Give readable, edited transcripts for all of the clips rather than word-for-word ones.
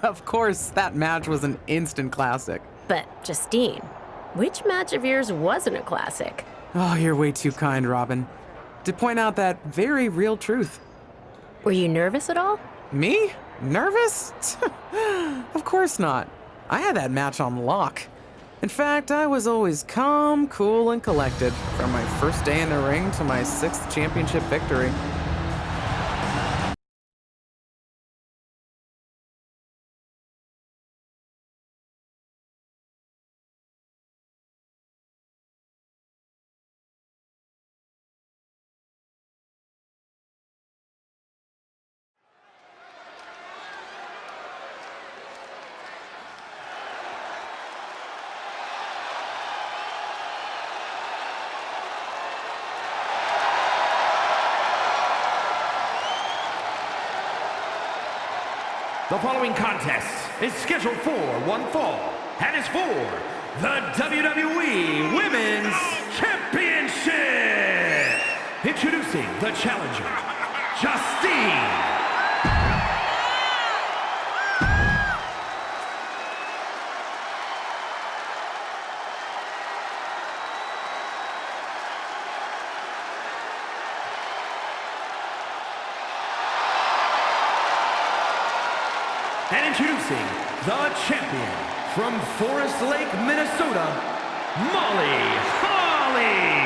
Of course, that match was an instant classic. But, Justine, which match of yours wasn't a classic? Oh, you're way too kind, Robin. To point out that very real truth. Were you nervous at all? Me? Nervous? Of course not. I had that match on lock. In fact, I was always calm, cool, and collected from my first day in the ring to my 6th championship victory. The following contest is scheduled for one fall and is for the WWE Women's Championship. Introducing the challenger, Justine. And introducing the champion from Forest Lake, Minnesota, Molly Holly.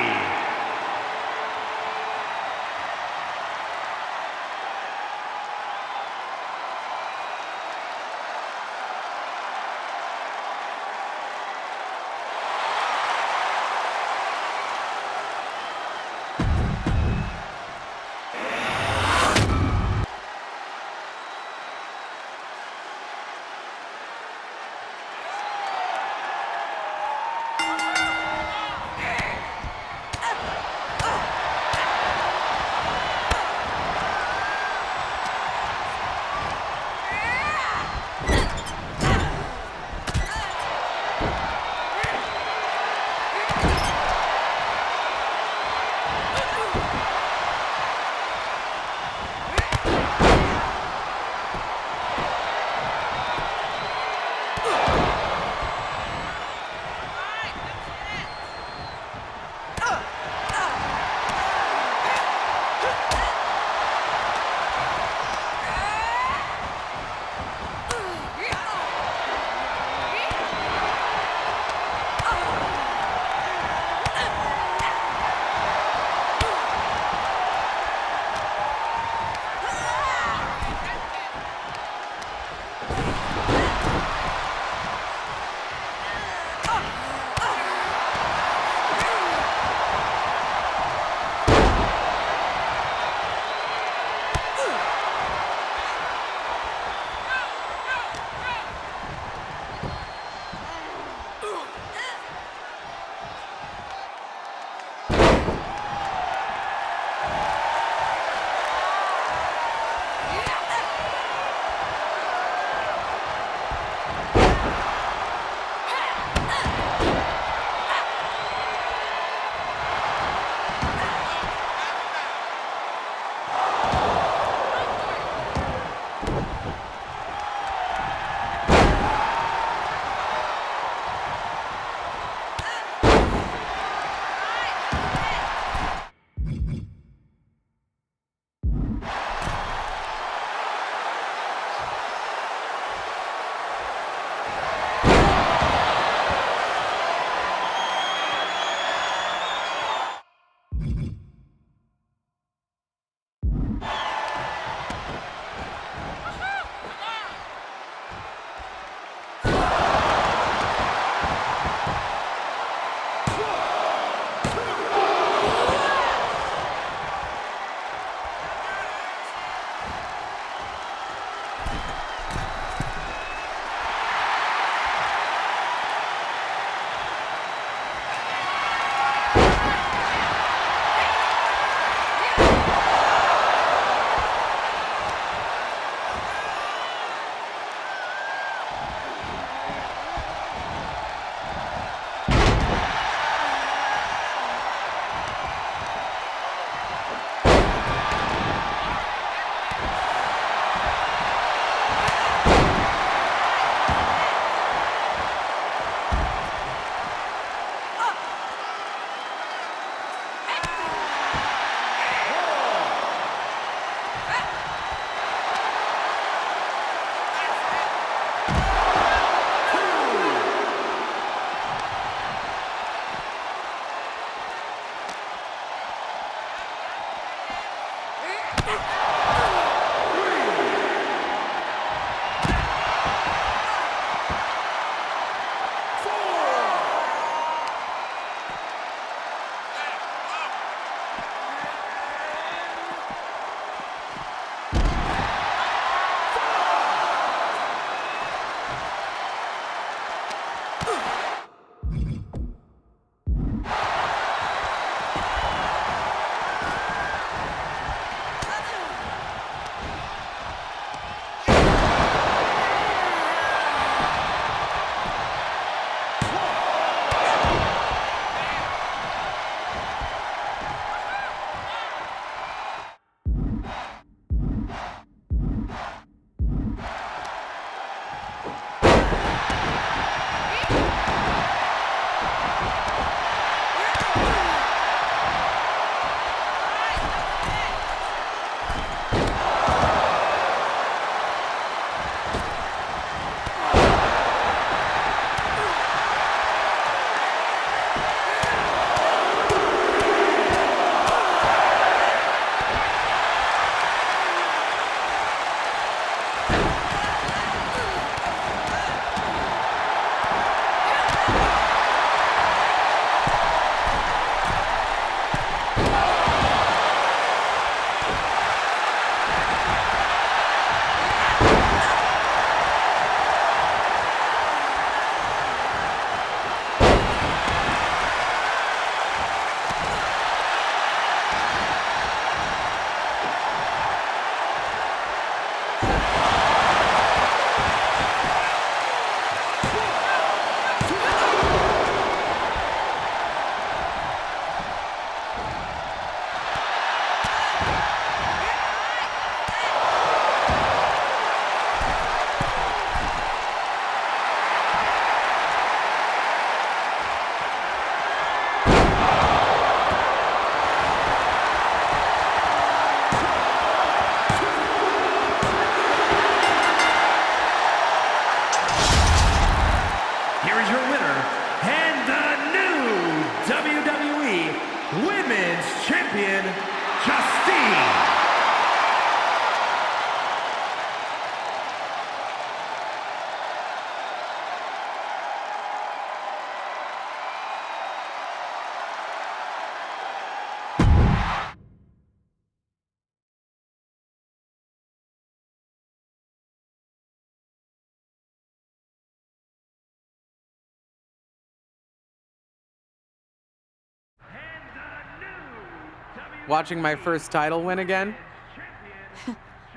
watching my first title win again?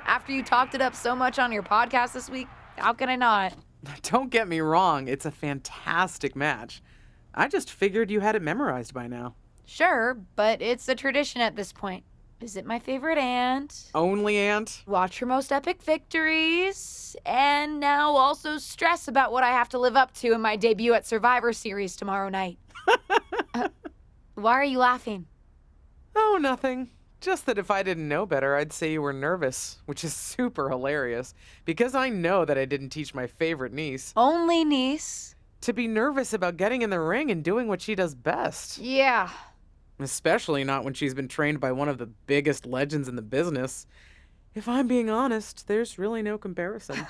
After you talked it up so much on your podcast this week, how can I not? Don't get me wrong, it's a fantastic match. I just figured you had it memorized by now. Sure, but it's a tradition at this point. Visit my favorite aunt, Only aunt? watch her most epic victories, and now also stress about what I have to live up to in my debut at Survivor Series tomorrow night. Why are you laughing? Oh, nothing. Just that if I didn't know better, I'd say you were nervous, which is super hilarious, because I know that I didn't teach my favorite niece Only niece. to be nervous about getting in the ring and doing what she does best. Yeah. Especially not when she's been trained by one of the biggest legends in the business. If I'm being honest, there's really no comparison.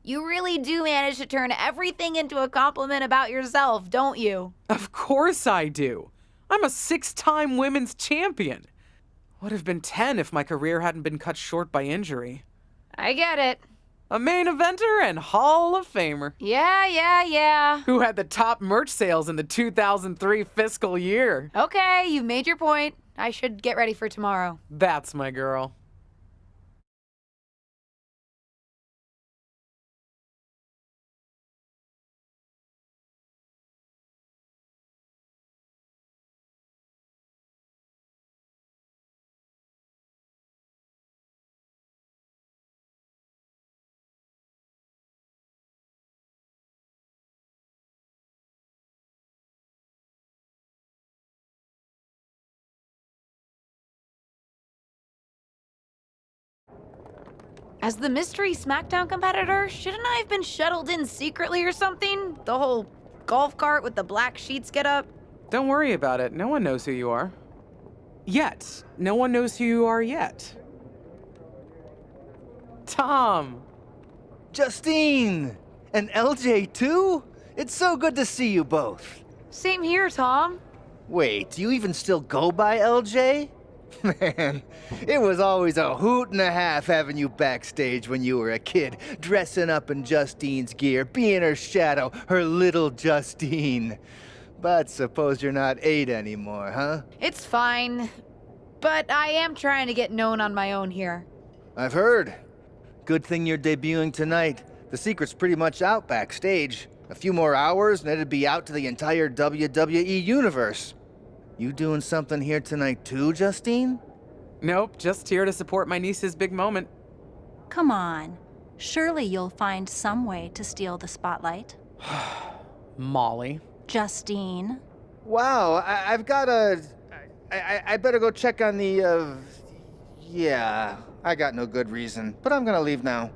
You really do manage to turn everything into a compliment about yourself, don't you? Of course I do. I'm a 6-time women's champion. Would have been 10 if my career hadn't been cut short by injury. I get it. A main eventer and Hall of Famer. Yeah. Who had the top merch sales in the 2003 fiscal year. Okay, you've made your point. I should get ready for tomorrow. That's my girl. As the mystery SmackDown competitor, shouldn't I have been shuttled in secretly or something? The whole golf cart with the black sheets get up? Don't worry about it. No one knows who you are. Yet. No one knows who you are yet. Tom. Justine! And LJ too? It's so good to see you both. Same here, Tom. Wait, do you even still go by LJ? Man, it was always a hoot and a half having you backstage when you were a kid, dressing up in Justine's gear, being her shadow, her little Justine. But suppose you're not 8 anymore, huh? It's fine. But I am trying to get known on my own here. I've heard. Good thing you're debuting tonight. The secret's pretty much out backstage. A few more hours and it'd be out to the entire WWE universe. You doing something here tonight too, Justine? Nope, just here to support my niece's big moment. Come on. Surely you'll find some way to steal the spotlight. Molly. Justine. Wow, I've got a... I better go check on the, Yeah, I got no good reason, but I'm gonna leave now.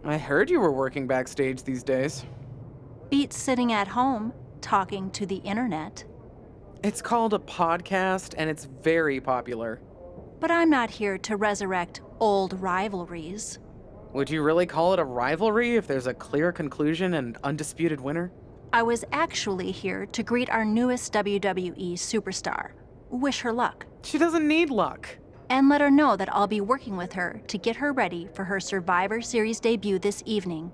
I heard you were working backstage these days. Beats sitting at home, talking to the internet. It's called a podcast, and it's very popular. But I'm not here to resurrect old rivalries. Would you really call it a rivalry if there's a clear conclusion and undisputed winner? I was actually here to greet our newest WWE superstar, wish her luck, She doesn't need luck. and let her know that I'll be working with her to get her ready for her Survivor Series debut this evening.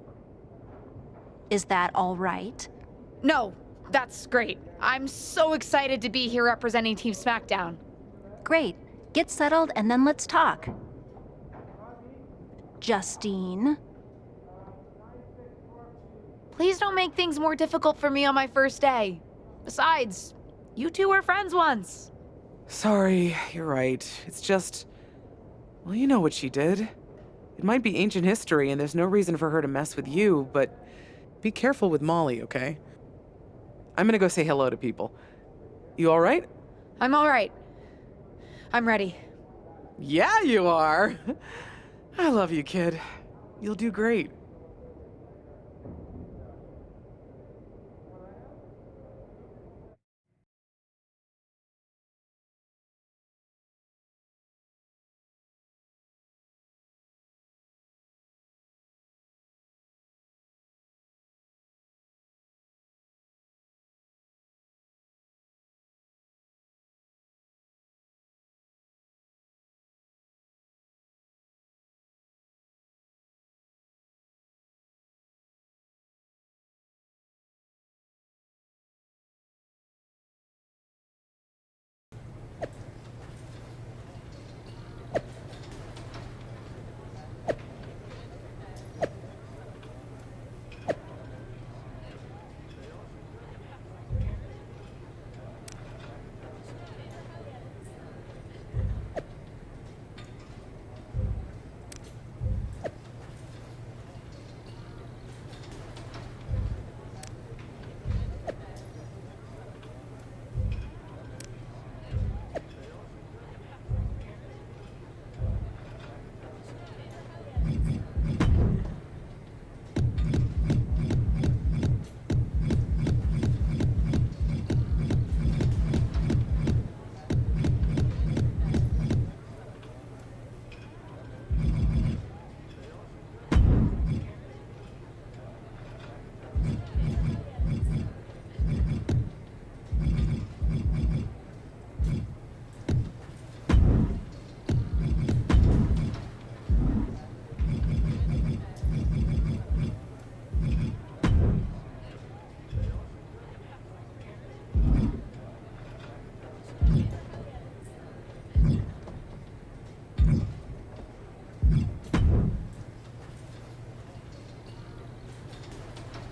Is that all right? No, that's great. I'm so excited to be here representing Team SmackDown. Great. Get settled and then let's talk. Justine. Please don't make things more difficult for me on my first day. Besides, you two were friends once. Sorry, you're right. It's just... Well, you know what she did. It might be ancient history, and there's no reason for her to mess with you, but be careful with Molly, okay? I'm gonna go say hello to people. You all right? I'm all right. I'm ready. Yeah, you are. I love you, kid. You'll do great.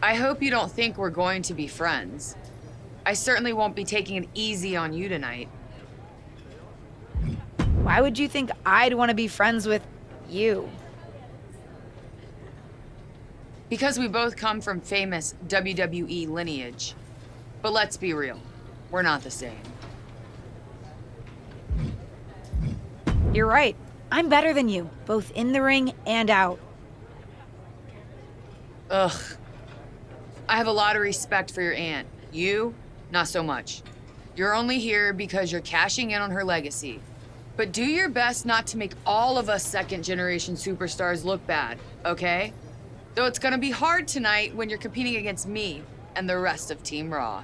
I hope you don't think we're going to be friends. I certainly won't be taking it easy on you tonight. Why would you think I'd want to be friends with you? Because we both come from famous WWE lineage. But let's be real, we're not the same. You're right. I'm better than you, both in the ring and out. Ugh. I have a lot of respect for your aunt. You, not so much. You're only here because you're cashing in on her legacy. But do your best not to make all of us second-generation superstars look bad, okay? Though it's gonna be hard tonight when you're competing against me and the rest of Team Raw.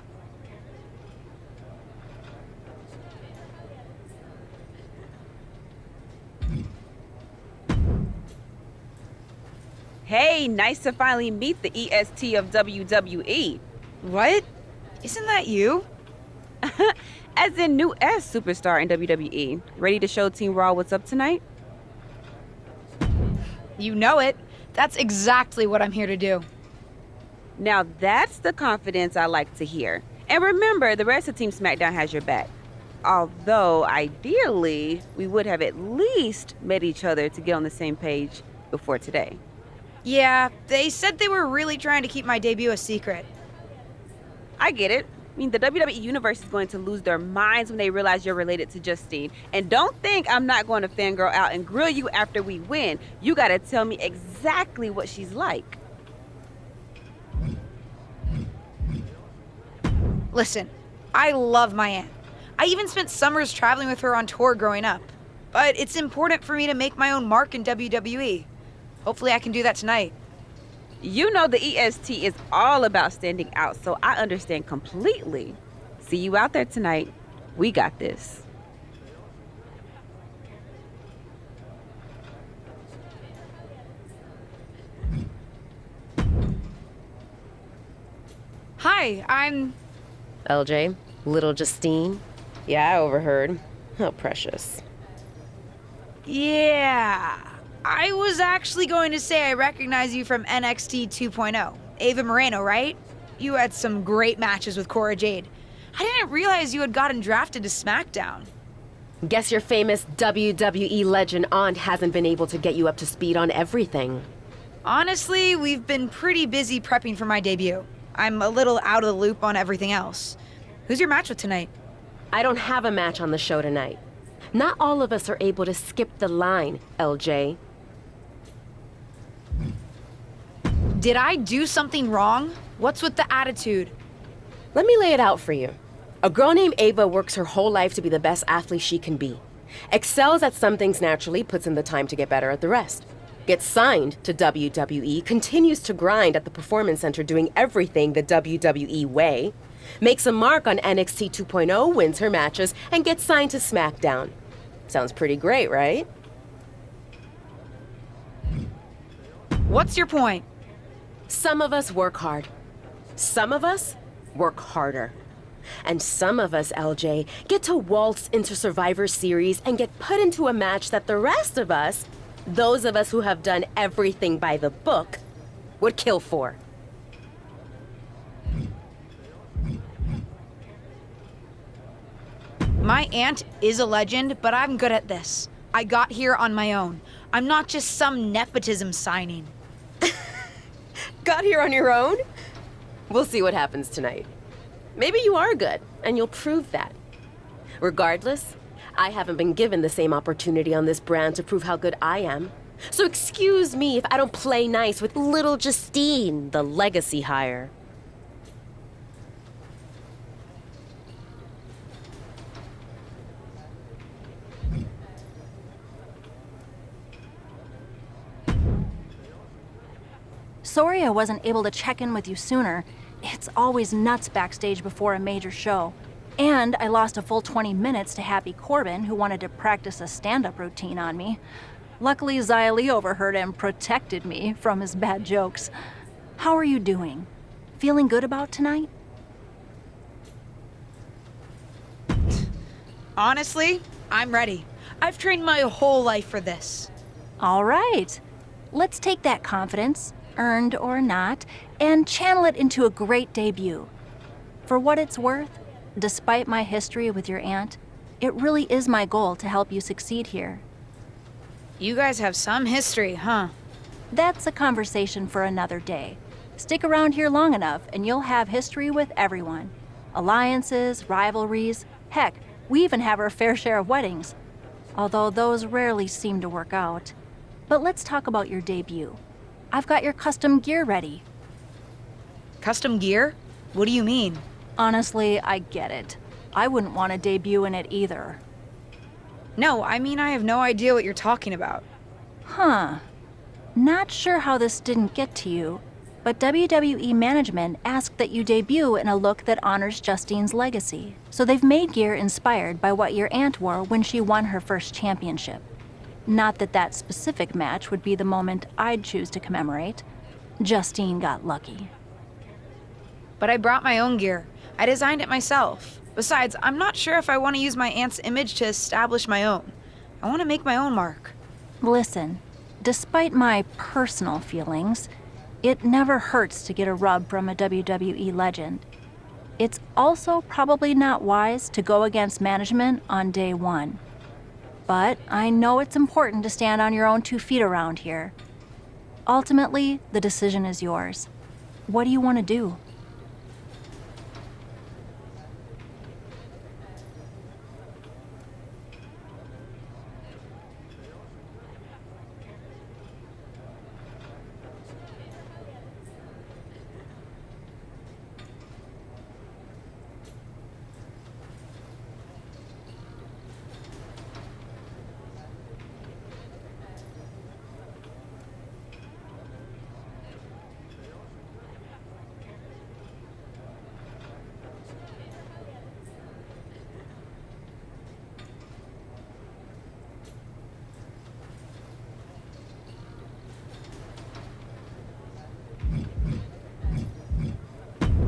Hey, nice to finally meet the EST of WWE. What? Isn't that you? As in new S superstar in WWE. Ready to show Team Raw what's up tonight? You know it. That's exactly what I'm here to do. Now that's the confidence I like to hear. And remember, the rest of Team SmackDown has your back. Although, ideally, we would have at least met each other to get on the same page before today. Yeah, they said they were really trying to keep my debut a secret. I get it. I mean, the WWE Universe is going to lose their minds when they realize you're related to Justine. And don't think I'm not going to fangirl out and grill you after we win. You gotta tell me exactly what she's like. Listen, I love my aunt. I even spent summers traveling with her on tour growing up. But it's important for me to make my own mark in WWE. Hopefully I can do that tonight. You know the EST is all about standing out, so I understand completely. See you out there tonight. We got this. Hi, I'm... LJ, little Justine. Yeah, I overheard. How precious. Yeah. I was actually going to say I recognize you from NXT 2.0. Ava Moreno, right? You had some great matches with Cora Jade. I didn't realize you had gotten drafted to SmackDown. Guess your famous WWE legend aunt hasn't been able to get you up to speed on everything. Honestly, we've been pretty busy prepping for my debut. I'm a little out of the loop on everything else. Who's your match with tonight? I don't have a match on the show tonight. Not all of us are able to skip the line, LJ. Did I do something wrong? What's with the attitude? Let me lay it out for you. A girl named Ava works her whole life to be the best athlete she can be. Excels at some things naturally, puts in the time to get better at the rest. Gets signed to WWE, continues to grind at the Performance Center doing everything the WWE way. Makes a mark on NXT 2.0, wins her matches, and gets signed to SmackDown. Sounds pretty great, right? What's your point? Some of us work hard. Some of us work harder. And some of us, LJ, get to waltz into Survivor Series and get put into a match that the rest of us, those of us who have done everything by the book, would kill for. My aunt is a legend, but I'm good at this. I got here on my own. I'm not just some nepotism signing. Got here on your own? We'll see what happens tonight. Maybe you are good, and you'll prove that. Regardless, I haven't been given the same opportunity on this brand to prove how good I am. So excuse me if I don't play nice with little Justine, the legacy hire. Sorry I wasn't able to check in with you sooner. It's always nuts backstage before a major show. And I lost a full 20 minutes to Happy Corbin, who wanted to practice a stand-up routine on me. Luckily, Xia Li overheard and protected me from his bad jokes. How are you doing? Feeling good about tonight? Honestly, I'm ready. I've trained my whole life for this. All right. Let's take that confidence, earned or not, and channel it into a great debut. For what it's worth, despite my history with your aunt, it really is my goal to help you succeed here. You guys have some history, huh? That's a conversation for another day. Stick around here long enough and you'll have history with everyone. Alliances, rivalries, heck, we even have our fair share of weddings. Although those rarely seem to work out. But let's talk about your debut. I've got your custom gear ready. Custom gear? What do you mean? Honestly, I get it. I wouldn't want to debut in it either. No, I mean I have no idea what you're talking about. Huh. Not sure how this didn't get to you, but WWE management asked that you debut in a look that honors Justine's legacy. So they've made gear inspired by what your aunt wore when she won her first championship. Not that that specific match would be the moment I'd choose to commemorate. Justine got lucky. But I brought my own gear. I designed it myself. Besides, I'm not sure if I want to use my aunt's image to establish my own. I want to make my own mark. Listen, despite my personal feelings, it never hurts to get a rub from a WWE legend. It's also probably not wise to go against management on day one. But I know it's important to stand on your own 2 feet around here. Ultimately, the decision is yours. What do you want to do?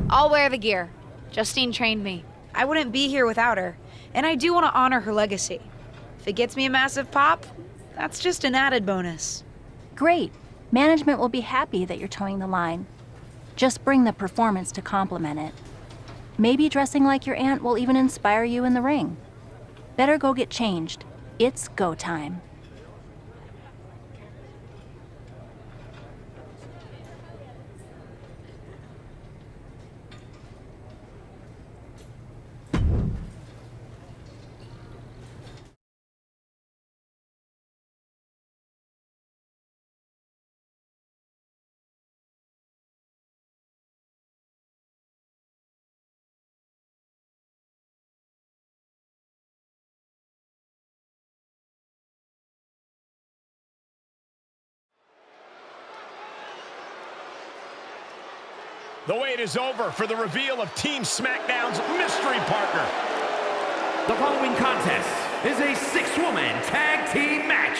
I'll wear the gear. Justine trained me. I wouldn't be here without her, and I do want to honor her legacy. If it gets me a massive pop, that's just an added bonus. Great. Management will be happy that you're towing the line. Just bring the performance to complement it. Maybe dressing like your aunt will even inspire you in the ring. Better go get changed. It's go time. The wait is over for the reveal of Team SmackDown's mystery partner. The following contest is a 6-woman tag team match.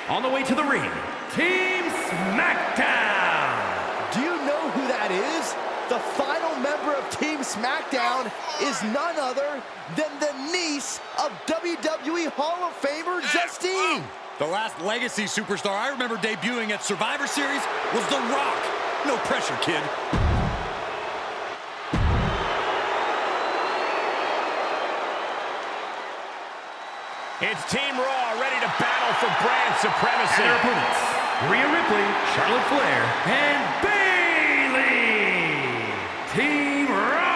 On the way to the ring, Team SmackDown. Do you know who that is? The final member of Team SmackDown is none other than the niece of WWE Hall of Famer Justine. The last legacy superstar I remember debuting at Survivor Series was The Rock. No pressure, kid. It's Team Raw ready to battle for brand supremacy. And their opponents, Rhea Ripley, Charlotte Flair, and Bayley. Team Raw.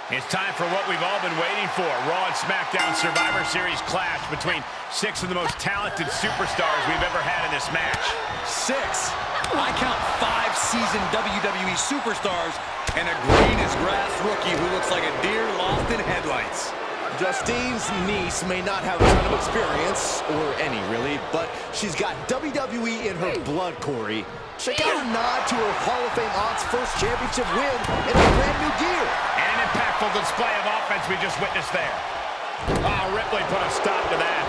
It's time for what we've all been waiting for. Raw and SmackDown Survivor Series clash between 6 of the most talented superstars we've ever had in this match. 6. I count 5 seasoned WWE superstars and a green-as-grass rookie who looks like a deer lost in headlights. Justine's niece may not have a ton of experience, or any really, but she's got WWE in her blood, Corey. Check out a nod to her Hall of Fame aunt's first championship win in her brand new gear. And an impactful display of offense we just witnessed there. Oh, Ripley put a stop to that.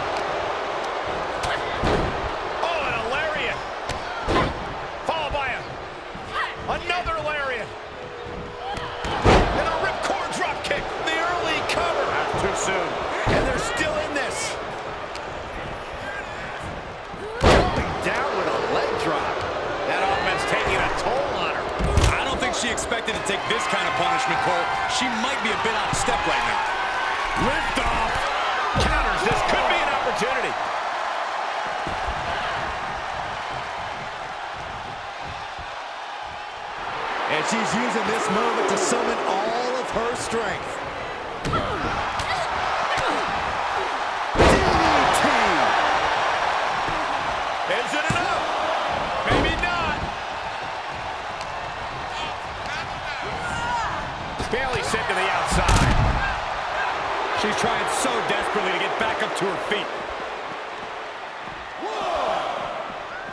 Oh, and a lariat. Followed by another lariat. And a ripcord drop kick. The early cover. That's too soon. And they're still in this. Going down with a expected to take this kind of punishment, Cole. She might be a bit out of step right now. Lift off. Counters. This could be an opportunity. And she's using this moment to summon all of her strength. DDT! Is it enough? Maybe not. Bailey sent to the outside. She's trying so desperately to get back up to her feet.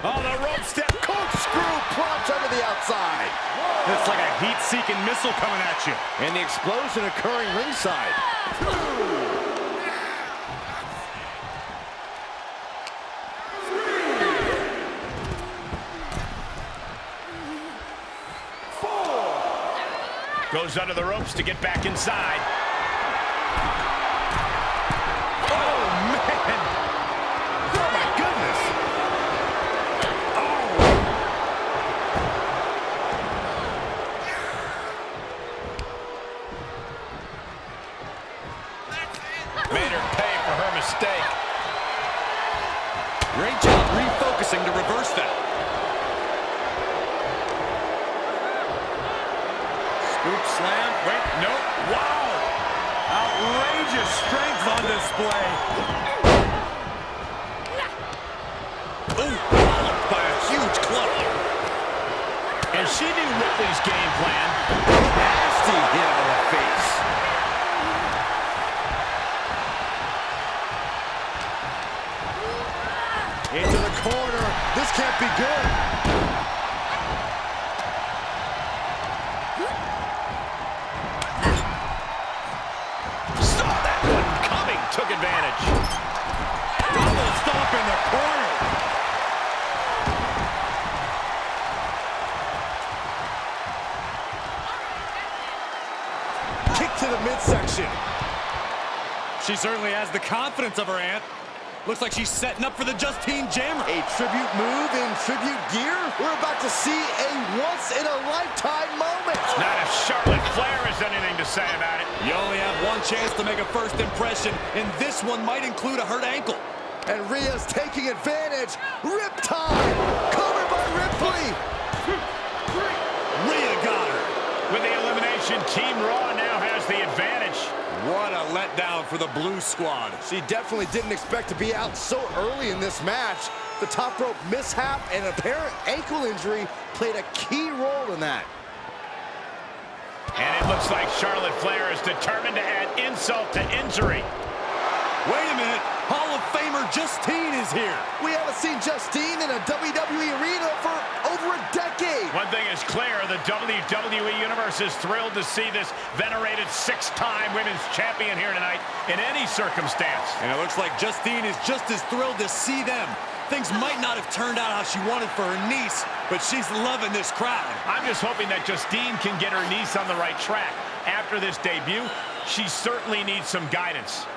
Oh, the rope step. Corkscrew plunge under the outside. It's like a heat-seeking missile coming at you. And the explosion occurring ringside. Goes under the ropes to get back inside. Oh, man. Oh, my goodness. Made her pay for her mistake. Great job refocusing to reverse that. Scoop slam. Wait, nope. Wow. Outrageous strength on display. Ooh, followed by a huge club. And she knew Ripley's game plan. Nasty hit on the face. Into the corner. This can't be good. Saw that one coming. Took advantage. Double stomp in the corner. Kick to the midsection. She certainly has the confidence of her aunt. Looks like she's setting up for the Justine Jammer. A tribute move in tribute gear? We're about to see a once-in-a-lifetime moment. Not if Charlotte Flair has anything to say about it. You only have one chance to make a first impression, and this one might include a hurt ankle. And Rhea's taking advantage. Riptide! Covered by Ripley! Rhea got her. With the elimination, Team Raw now has the advantage. What a letdown for the Blue Squad. She definitely didn't expect to be out so early in this match. The top rope mishap and apparent ankle injury played a key role in that. And it looks like Charlotte Flair is determined to add insult to injury. Wait a minute. Hall of Famer Justine is here. We haven't seen Justine in a WWE arena for over a decade. One thing is clear, the WWE Universe is thrilled to see this venerated six-time women's champion here tonight in any circumstance. And it looks like Justine is just as thrilled to see them. Things might not have turned out how she wanted for her niece, but she's loving this crowd. I'm just hoping that Justine can get her niece on the right track. After this debut, she certainly needs some guidance.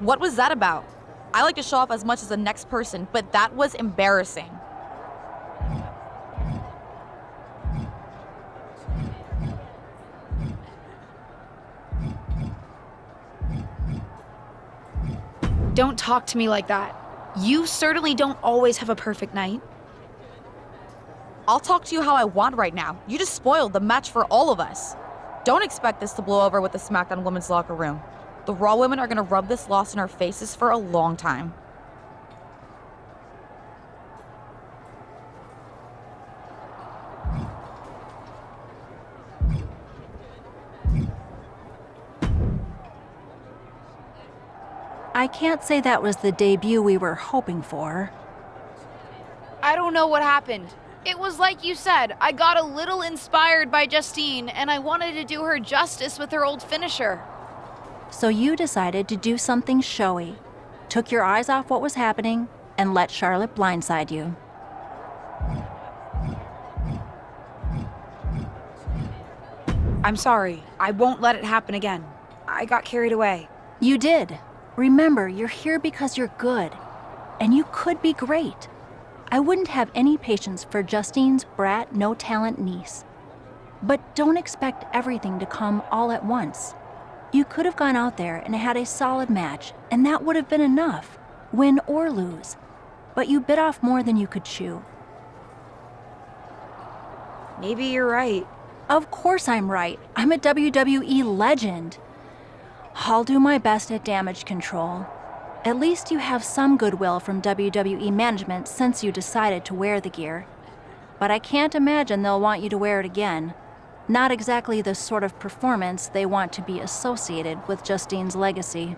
What was that about? I like to show off as much as the next person, but that was embarrassing. Don't talk to me like that. You certainly don't always have a perfect night. I'll talk to you how I want right now. You just spoiled the match for all of us. Don't expect this to blow over with the SmackDown women's locker room. The Raw women are gonna rub this loss in our faces for a long time. I can't say that was the debut we were hoping for. I don't know what happened. It was like you said, I got a little inspired by Justine, and I wanted to do her justice with her old finisher. So you decided to do something showy, took your eyes off what was happening, and let Charlotte blindside you. I'm sorry. I won't let it happen again. I got carried away. You did. Remember, you're here because you're good, and you could be great. I wouldn't have any patience for Justine's brat, no-talent niece. But don't expect everything to come all at once. You could have gone out there and had a solid match, and that would have been enough, win or lose. But you bit off more than you could chew. Maybe you're right. Of course I'm right. I'm a WWE legend. I'll do my best at damage control. At least you have some goodwill from WWE management since you decided to wear the gear. But I can't imagine they'll want you to wear it again. Not exactly the sort of performance they want to be associated with Justine's legacy.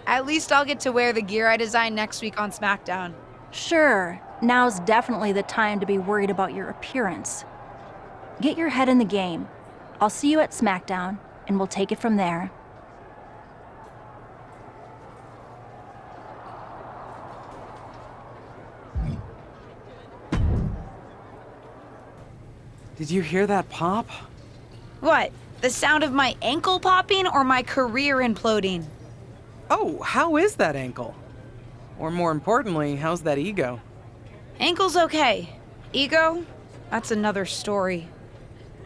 At least I'll get to wear the gear I designed next week on SmackDown. Sure, now's definitely the time to be worried about your appearance. Get your head in the game. I'll see you at SmackDown, and we'll take it from there. Did you hear that pop? What? The sound of my ankle popping or my career imploding? Oh, how is that ankle? Or more importantly, how's that ego? Ankle's okay. Ego? That's another story.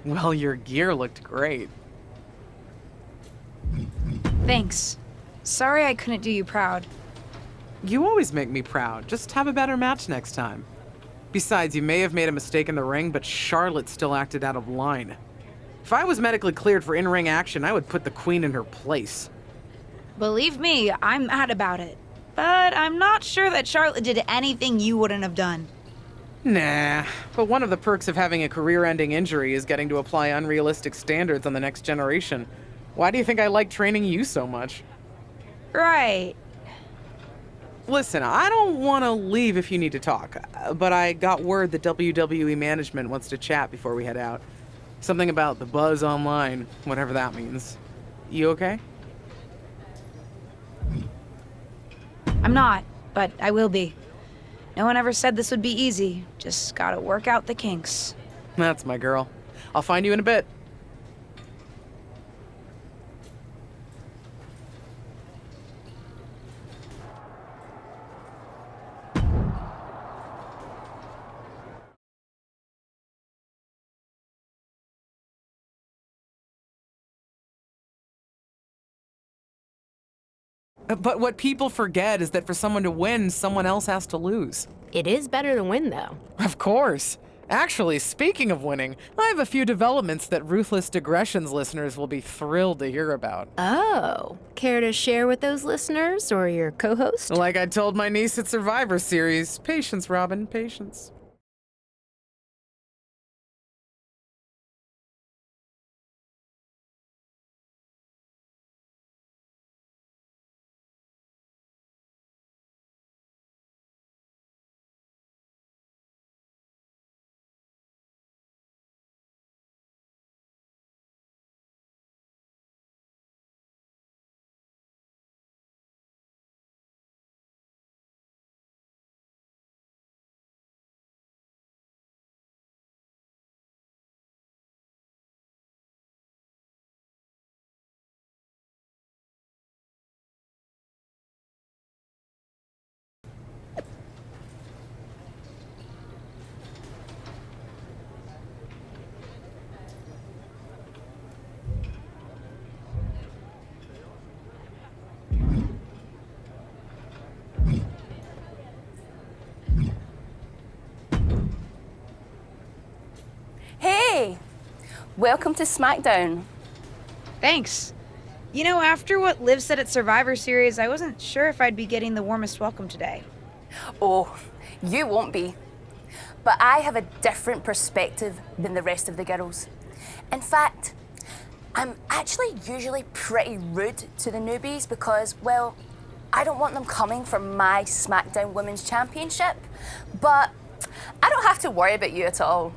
Well, your gear looked great. Thanks. Sorry I couldn't do you proud. You always make me proud. Just have a better match next time. Besides, you may have made a mistake in the ring, but Charlotte still acted out of line. If I was medically cleared for in-ring action, I would put the Queen in her place. Believe me, I'm mad about it. But I'm not sure that Charlotte did anything you wouldn't have done. Nah, but one of the perks of having a career-ending injury is getting to apply unrealistic standards on the next generation. Why do you think I like training you so much? Right. Listen, I don't want to leave if you need to talk, but I got word that WWE management wants to chat before we head out. Something about the buzz online, whatever that means. You okay? I'm not, but I will be. No one ever said this would be easy. Just gotta work out the kinks. That's my girl. I'll find you in a bit. But what people forget is that for someone to win, someone else has to lose. It is better to win, though. Of course. Actually, speaking of winning, I have a few developments that Ruthless Digressions listeners will be thrilled to hear about. Oh, care to share with those listeners or your co-host? Like I told my niece at Survivor Series, patience, Robin, patience. Welcome to SmackDown. Thanks. You know, after what Liv said at Survivor Series, I wasn't sure if I'd be getting the warmest welcome today. Oh, you won't be. But I have a different perspective than the rest of the girls. In fact, I'm actually usually pretty rude to the newbies because, well, I don't want them coming for my SmackDown Women's Championship, but I don't have to worry about you at all.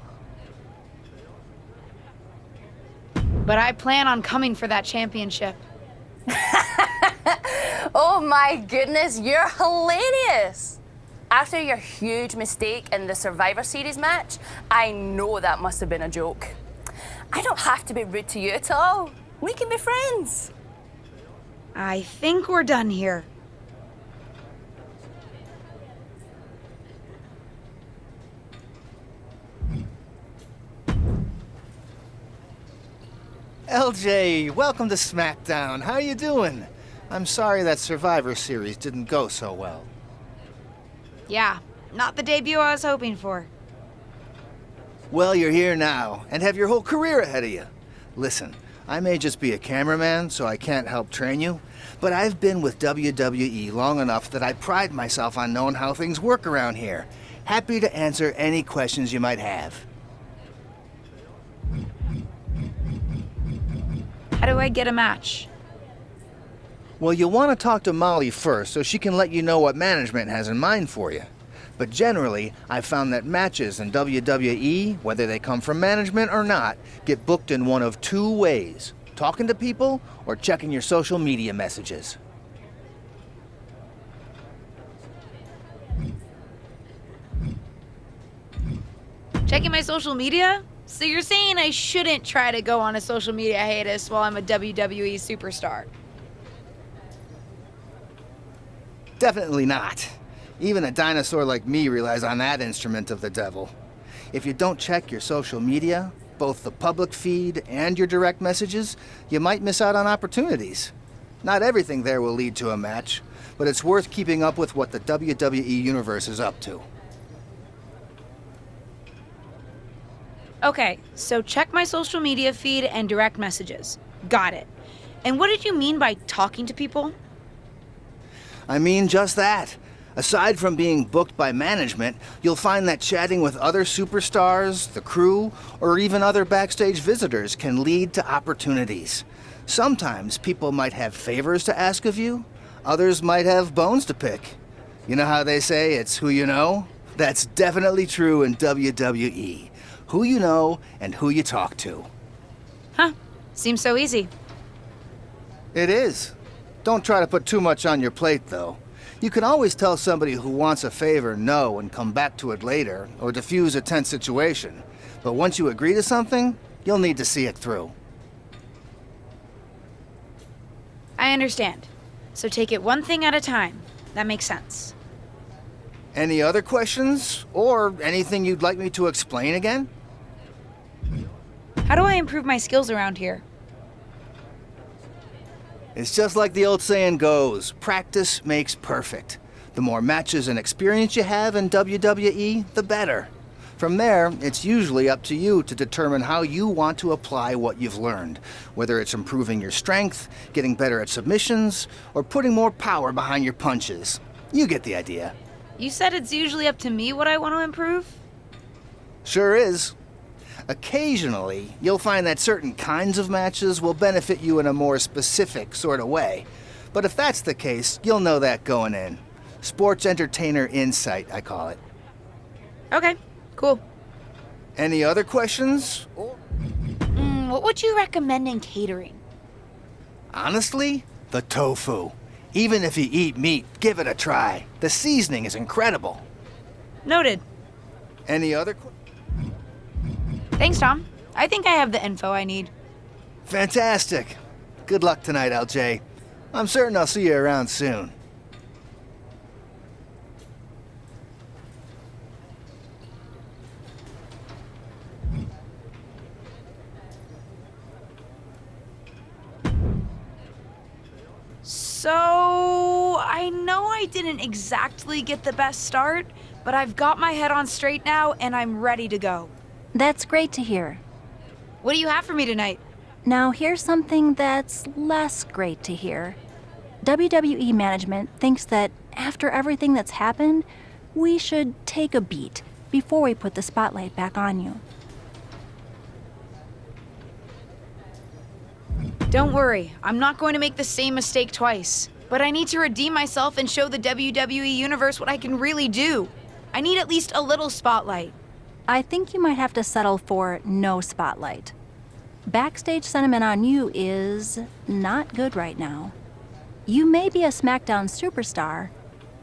But I plan on coming for that championship. Oh my goodness, you're hilarious! After your huge mistake in the Survivor Series match, I know that must have been a joke. I don't have to be rude to you at all. We can be friends. I think we're done here. LJ, welcome to SmackDown. How you doing? I'm sorry that Survivor Series didn't go so well. Yeah, not the debut I was hoping for. Well, you're here now, and have your whole career ahead of you. Listen, I may just be a cameraman, so I can't help train you, but I've been with WWE long enough that I pride myself on knowing how things work around here. Happy to answer any questions you might have. How do I get a match? Well, you'll want to talk to Molly first so she can let you know what management has in mind for you. But generally, I've found that matches in WWE, whether they come from management or not, get booked in one of two ways: talking to people or checking your social media messages. Checking my social media? So you're saying I shouldn't try to go on a social media hiatus while I'm a WWE superstar? Definitely not. Even a dinosaur like me relies on that instrument of the devil. If you don't check your social media, both the public feed and your direct messages, you might miss out on opportunities. Not everything there will lead to a match, but it's worth keeping up with what the WWE Universe is up to. Okay, so check my social media feed and direct messages. Got it. And what did you mean by talking to people? I mean just that. Aside from being booked by management, you'll find that chatting with other superstars, the crew, or even other backstage visitors can lead to opportunities. Sometimes people might have favors to ask of you, others might have bones to pick. You know how they say it's who you know? That's definitely true in WWE. Who you know and who you talk to. Huh. Seems so easy. It is. Don't try to put too much on your plate, though. You can always tell somebody who wants a favor no and come back to it later, or diffuse a tense situation. But once you agree to something, you'll need to see it through. I understand. So take it one thing at a time. That makes sense. Any other questions? Or anything you'd like me to explain again? How do I improve my skills around here? It's just like the old saying goes, practice makes perfect. The more matches and experience you have in WWE, the better. From there, it's usually up to you to determine how you want to apply what you've learned, whether it's improving your strength, getting better at submissions, or putting more power behind your punches. You get the idea. You said it's usually up to me what I want to improve? Sure is. Occasionally, you'll find that certain kinds of matches will benefit you in a more specific sort of way. But if that's the case, you'll know that going in. Sports entertainer insight, I call it. Okay, cool. Any other questions? What would you recommend in catering? Honestly, the tofu. Even if you eat meat, give it a try. The seasoning is incredible. Noted. Any other questions? Thanks, Tom. I think I have the info I need. Fantastic. Good luck tonight, LJ. I'm certain I'll see you around soon. So, I know I didn't exactly get the best start, but I've got my head on straight now and I'm ready to go. That's great to hear. What do you have for me tonight? Now, here's something that's less great to hear. WWE management thinks that after everything that's happened, we should take a beat before we put the spotlight back on you. Don't worry, I'm not going to make the same mistake twice. But I need to redeem myself and show the WWE Universe what I can really do. I need at least a little spotlight. I think you might have to settle for no spotlight. Backstage sentiment on you is not good right now. You may be a SmackDown superstar,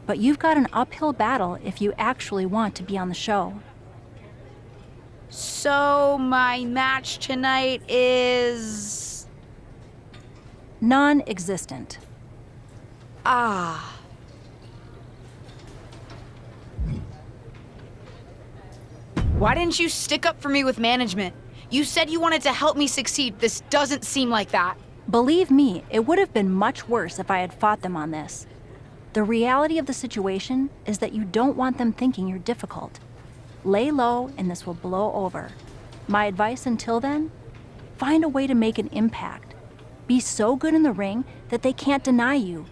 but you've got an uphill battle if you actually want to be on the show. So, my match tonight is... non-existent. Ah. Why didn't you stick up for me with management? You said you wanted to help me succeed. This doesn't seem like that. Believe me, it would have been much worse if I had fought them on this. The reality of the situation is that you don't want them thinking you're difficult. Lay low and this will blow over. My advice until then? Find a way to make an impact. Be so good in the ring that they can't deny you.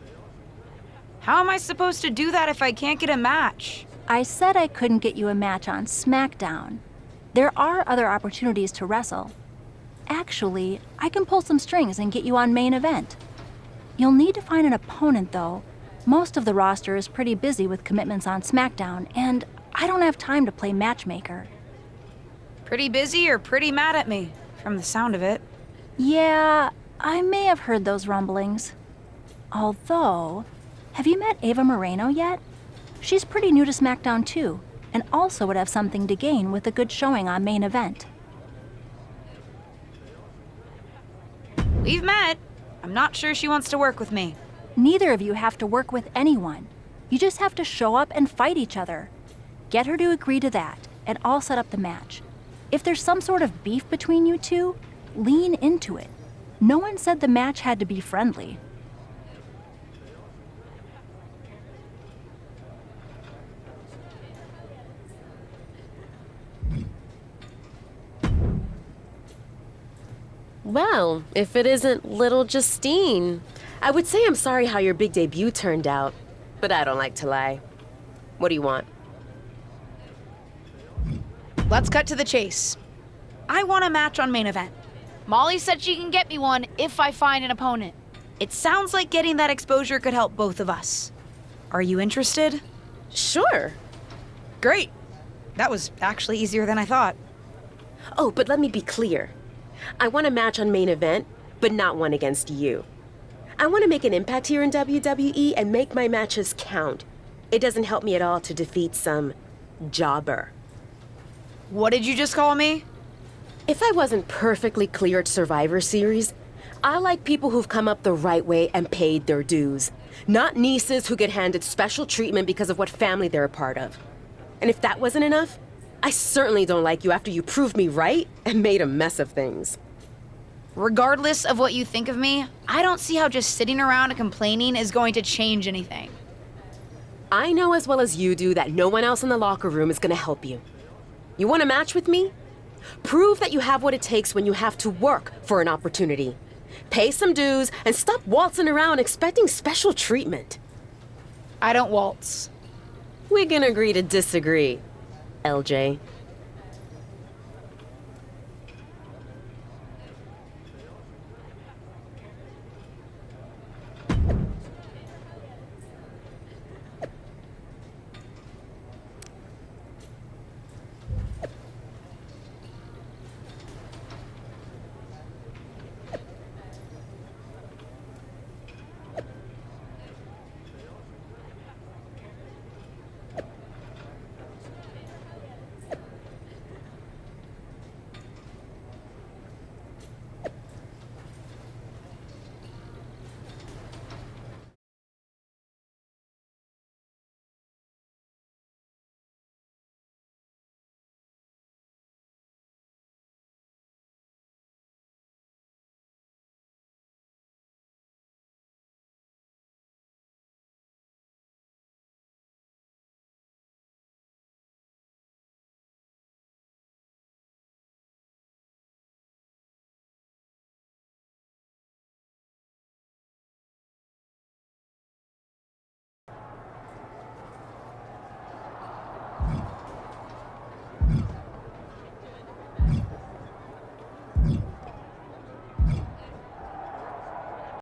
How am I supposed to do that if I can't get a match? I said I couldn't get you a match on SmackDown. There are other opportunities to wrestle. Actually, I can pull some strings and get you on main event. You'll need to find an opponent, though. Most of the roster is pretty busy with commitments on SmackDown, and I don't have time to play matchmaker. Pretty busy or pretty mad at me, from the sound of it. Yeah, I may have heard those rumblings. Although, have you met Ava Moreno yet? She's pretty new to SmackDown too, and also would have something to gain with a good showing on main event. We've met. I'm not sure she wants to work with me. Neither of you have to work with anyone. You just have to show up and fight each other. Get her to agree to that, and I'll set up the match. If there's some sort of beef between you two, lean into it. No one said the match had to be friendly. Well, if it isn't little Justine. I would say I'm sorry how your big debut turned out, but I don't like to lie. What do you want? Let's cut to the chase. I want a match on main event. Molly said she can get me one if I find an opponent. It sounds like getting that exposure could help both of us. Are you interested? Sure. Great. That was actually easier than I thought. Oh, but let me be clear. I want a match on main event, but not one against you. I want to make an impact here in WWE and make my matches count. It doesn't help me at all to defeat some jobber. What did you just call me? If I wasn't perfectly clear at Survivor Series, I like people who've come up the right way and paid their dues. Not nieces who get handed special treatment because of what family they're a part of. And if that wasn't enough, I certainly don't like you after you proved me right and made a mess of things. Regardless of what you think of me, I don't see how just sitting around and complaining is going to change anything. I know as well as you do that no one else in the locker room is going to help you. You want a match with me? Prove that you have what it takes when you have to work for an opportunity. Pay some dues and stop waltzing around expecting special treatment. I don't waltz. We can agree to disagree, LJ.